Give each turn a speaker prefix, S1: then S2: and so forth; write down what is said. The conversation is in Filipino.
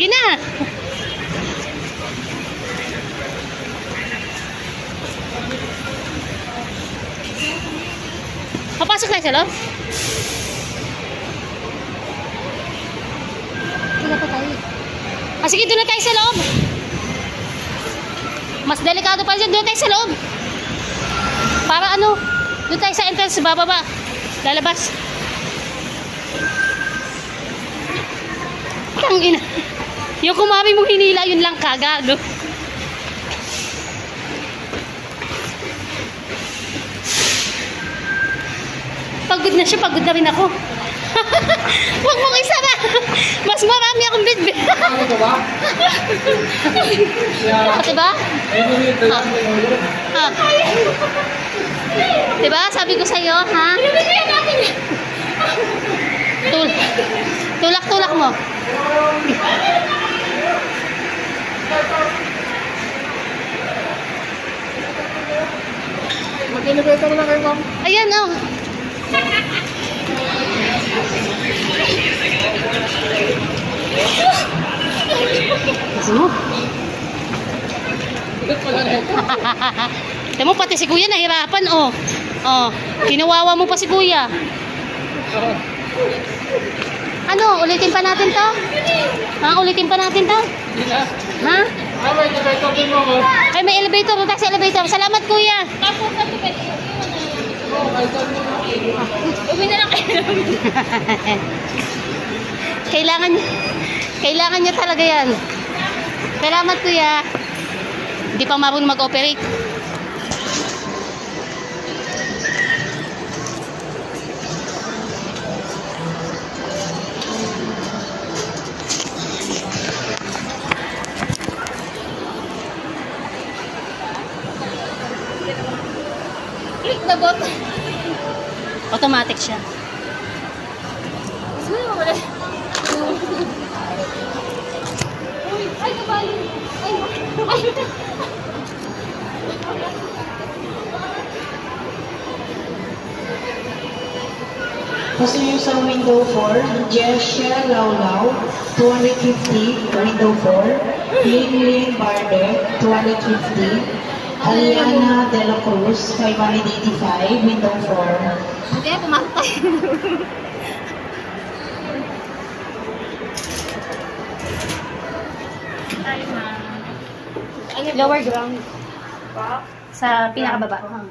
S1: Sige na. Papasok tayo sa loob. Wala pa tayo. Sige, doon na tayo sa loob. Mas delikado pa dyan. Doon tayo sa loob. Para ano? Doon tayo sa entrance. Bababa. Lalabas. Tangina. Yung kumami mong hinila, yun lang kagago. Pagod na siya, pagod na rin ako. Huwag mong isama. Mas marami akong bitbit.
S2: Ano ba?
S1: Diba? Diba? Sabi ko sa'yo, ha? Tulak-tulak mo.
S2: Mag-elevator lang kayo, ma'am.
S1: Ayan, oh. Tignan mo, pati si kuya nahirapan, oh. Oh, kinuwawa mo pa si kuya. Ano, ulitin pa natin to? Ha, ulitin pa natin to? Ha?
S2: May elevator din mo ako.
S1: Ay, may elevator. Punta sa elevator. Salamat, kuya.
S3: Uwi na lang kayo.
S1: Kailangan niya talaga yan. Salamat, kuya. Hindi pa marunong mag-operate.
S3: Click the button.
S1: Automatic siya.
S3: Gusto mo wala. Uy, ay kabali. Ay.
S4: Gusto niyo sa window 4, Jessia Laulaw, 250, window 4. Lin Barde, 250. Aliana De La Cruz, 585, window 4.
S3: Hindi, pumasok tayo.
S1: Lower ground. Sa pinakababa.